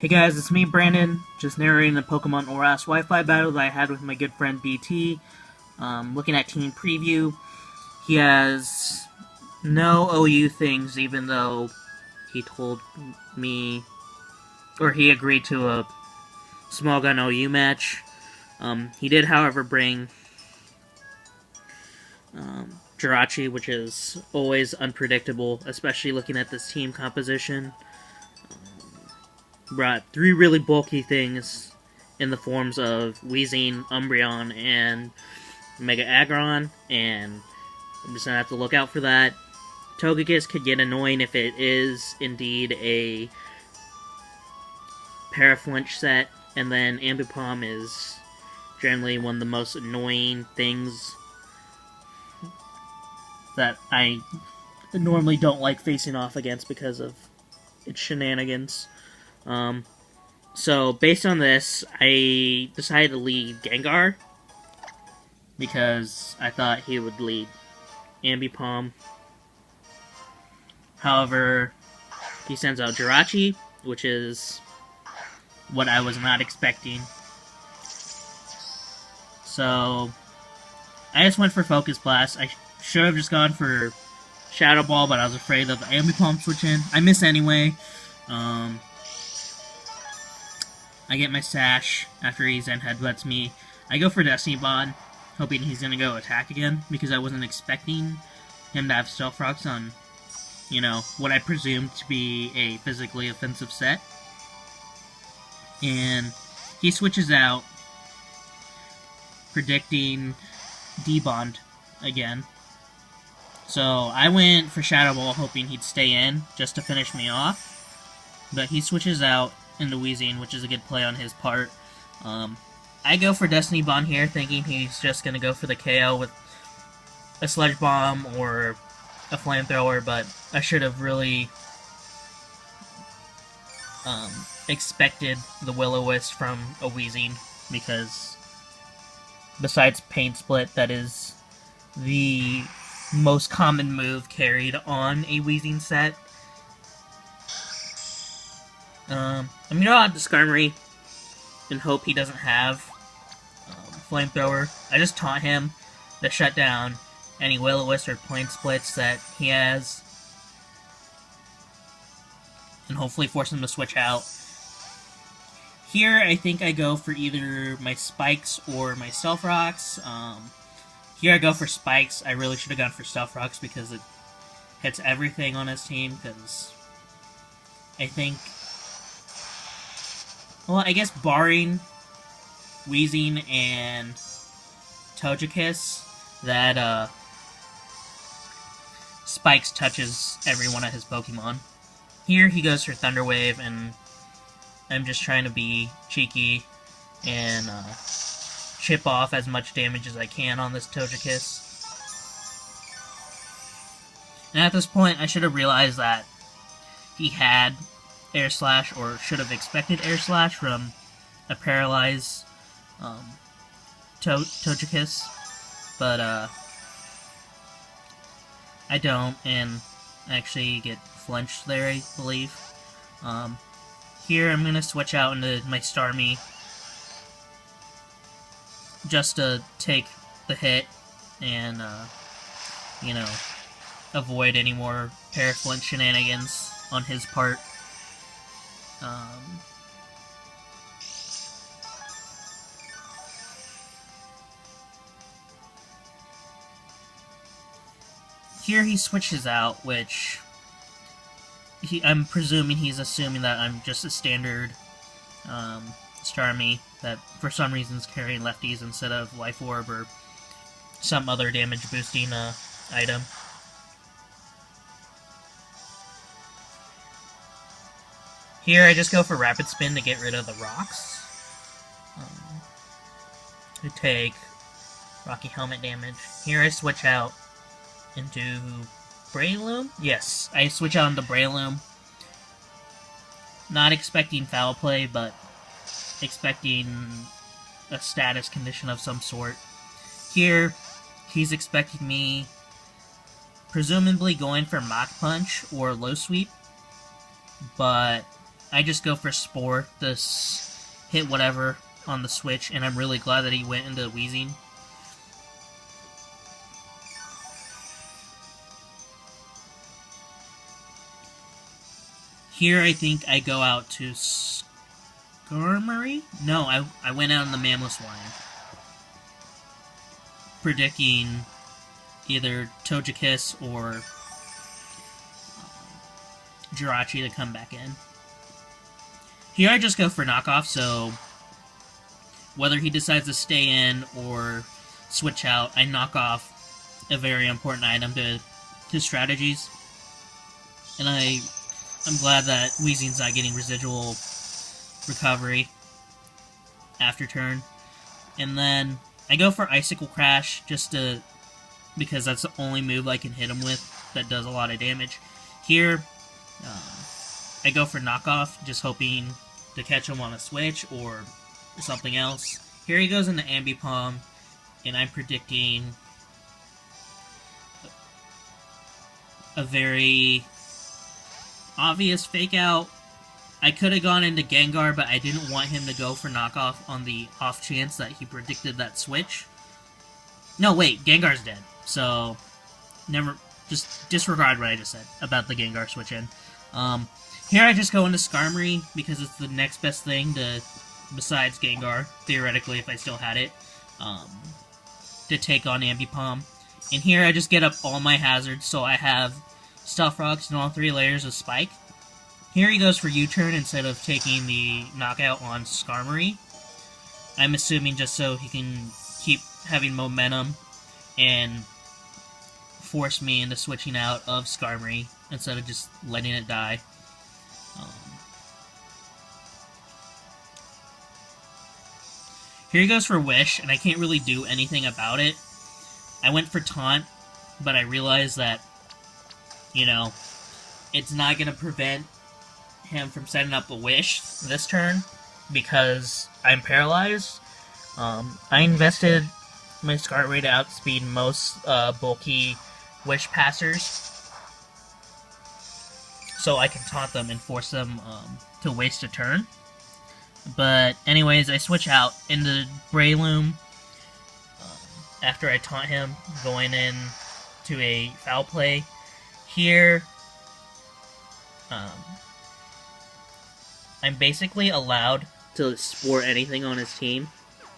Hey guys, it's me, Brandon, just narrating the Pokemon ORAS Wi-Fi battle that I had with my good friend BT. Looking at team preview, he has no OU things, even though he told me, or he agreed to a Smogon OU match. He did, however, bring Jirachi, which is always unpredictable, especially looking at this team composition. Brought three really bulky things in the forms of Weezing, Umbreon, and Mega Aggron, and I'm just gonna have to look out for that. Togekiss could get annoying if it is indeed a Paraflinch set, and then Ambipom is generally one of the most annoying things that I normally don't like facing off against because of its shenanigans. So based on this, I decided to lead Gengar because I thought he would lead Ambipom. However, he sends out Jirachi, which is what I was not expecting. So I just went for Focus Blast. I should have just gone for Shadow Ball, but I was afraid of the Ambipom switch in. I miss anyway. I get my Sash after he Zen Headbutts me. I go for Destiny Bond, hoping he's going to go attack again, because I wasn't expecting him to have Stealth Rocks on, you know, what I presumed to be a physically offensive set. And he switches out, predicting D-Bond again. So I went for Shadow Ball, hoping he'd stay in, just to finish me off. But he switches out into Weezing, which is a good play on his part. I go for Destiny Bond here, thinking he's just going to go for the KO with a Sludge Bomb or a Flamethrower, but I should have really expected the Will-O-Wisp from a Weezing, because besides Pain Split, that is the most common move carried on a Weezing set. I'm gonna go out to Skarmory and hope he doesn't have Flamethrower. I just taunt him to shut down any Will-O-Wisp or Plane Splits that he has, and hopefully force him to switch out. Here, I think I go for either my Spikes or my Stealth Rocks. Here I go for Spikes. I really should have gone for Stealth Rocks because it hits everything on his team, because I think, well, I guess barring Weezing and Togekiss, that Spikes touches every one of his Pokemon. Here he goes for Thunder Wave, and I'm just trying to be cheeky and chip off as much damage as I can on this Togekiss. And at this point, I should have realized that he had Air Slash, or should have expected Air Slash from a Paralyze Togekiss, but I don't, and actually get flinched there, I believe. Here I'm going to switch out into my Starmie just to take the hit and, you know, avoid any more Paraflinch shenanigans on his part. Here he switches out, which I'm presuming he's assuming that I'm just a standard Starmie that for some reason is carrying lefties instead of Life Orb or some other damage boosting item. Here I just go for Rapid Spin to get rid of the rocks. To take Rocky Helmet damage. Here I switch out into Breloom? Yes, I switch out into Breloom. Not expecting foul play, but expecting a status condition of some sort. Here, he's expecting me presumably going for Mach Punch or Low Sweep, but I just go for Spore to hit whatever on the switch, and I'm really glad that he went into Wheezing. Here I think I go out to Skarmory? No, I went out on the Mamoswine, predicting either Togekiss or Jirachi to come back in. Here I just go for knockoff, so whether he decides to stay in or switch out, I knock off a very important item to his strategies. And I'm glad that Weezing's not getting residual recovery after turn. And then I go for Icicle Crash because that's the only move I can hit him with that does a lot of damage. Here, I go for knockoff, just hoping to catch him on a switch or something else. Here he goes into Ambipom, and I'm predicting a very obvious fake out. I could have gone into Gengar, but I didn't want him to go for knockoff on the off chance that he predicted that switch. No, wait, Gengar's dead. So, just disregard what I just said about the Gengar switch in. Here I just go into Skarmory because it's the next best thing besides Gengar, theoretically, if I still had it, to take on Ambipom. And here I just get up all my hazards, so I have Stealth Rocks and all 3 layers of Spike. Here he goes for U-turn instead of taking the knockout on Skarmory. I'm assuming just so he can keep having momentum and force me into switching out of Skarmory instead of just letting it die. Here he goes for Wish, and I can't really do anything about it. I went for Taunt, but I realized that, you know, it's not going to prevent him from setting up a Wish this turn because I'm paralyzed. I invested my Skarmory to outspeed most bulky Wish passers, so I can taunt them and force them to waste a turn. But anyways, I switch out into Breloom after I taunt him, going in to a foul play. Here, I'm basically allowed to Spore anything on his team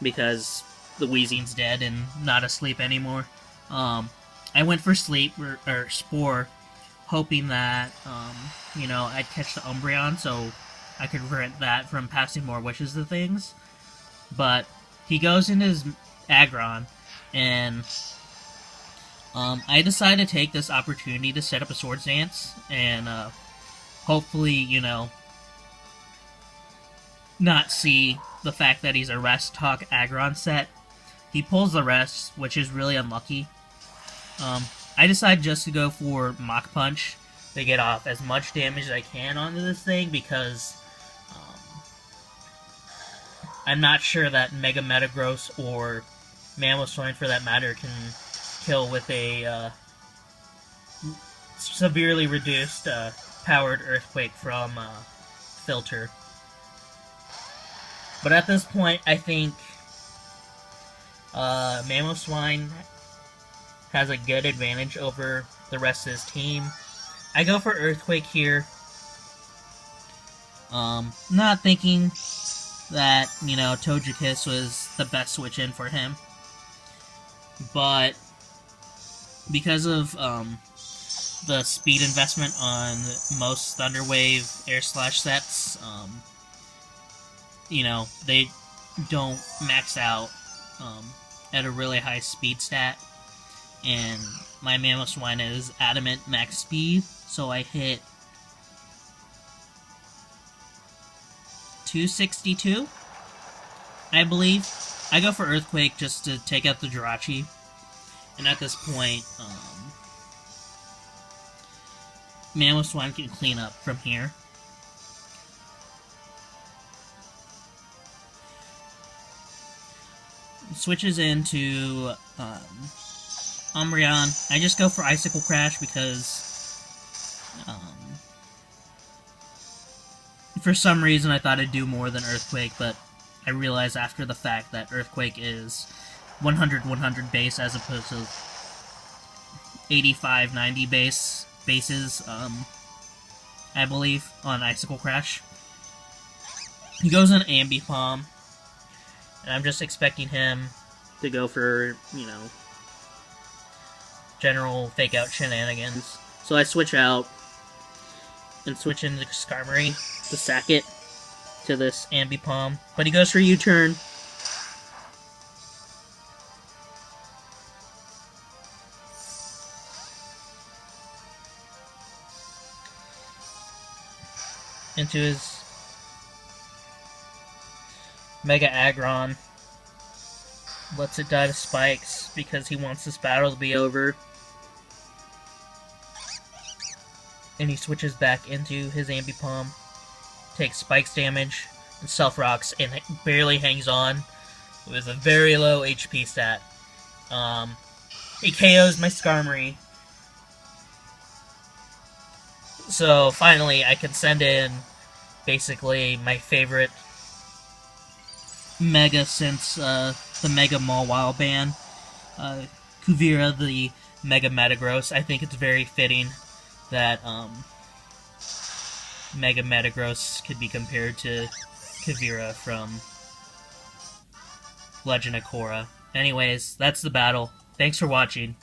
because the Weezing's dead and not asleep anymore. I went for Sleep or Spore, hoping that you know, I'd catch the Umbreon so I could prevent that from passing more wishes to things. But he goes in his Aggron, and I decided to take this opportunity to set up a Swords Dance and hopefully, you know, not see the fact that he's a Rest Talk Aggron set. He pulls the rest, which is really unlucky. I decide just to go for Mach Punch to get off as much damage as I can onto this thing because I'm not sure that Mega Metagross or Mamoswine, for that matter, can kill with a severely reduced powered Earthquake from Filter. But at this point, I think Mamoswine has a good advantage over the rest of his team. I go for Earthquake here, not thinking that, you know, Togekiss was the best switch in for him. But because of the speed investment on most Thunder Wave Air Slash sets, you know, they don't max out at a really high speed stat. And my Mamoswine is Adamant max speed, so I hit 262, I believe. I go for Earthquake just to take out the Jirachi, and at this point, Mamoswine can clean up from here. Switches into Umbreon. I just go for Icicle Crash because for some reason I thought it'd do more than Earthquake, but I realized after the fact that Earthquake is 100-100 base as opposed to 85-90 bases, I believe, on Icicle Crash. He goes in Ambipom, and I'm just expecting him to go for, you know, general fake-out shenanigans. So I switch out and switch into Skarmory to sack it to this Ambipom. But he goes for U-turn. Into his Mega Aggron. Lets it die to Spikes because he wants this battle to be over. And he switches back into his Ambipom. Takes Spikes damage and self-rocks and barely hangs on with a very low HP stat. He KOs my Skarmory. So finally I can send in basically my favorite Mega since the Mega Mawile ban. Kuvira, the Mega Metagross. I think it's very fitting that Mega Metagross could be compared to Kuvira from Legend of Korra. Anyways, that's the battle. Thanks for watching.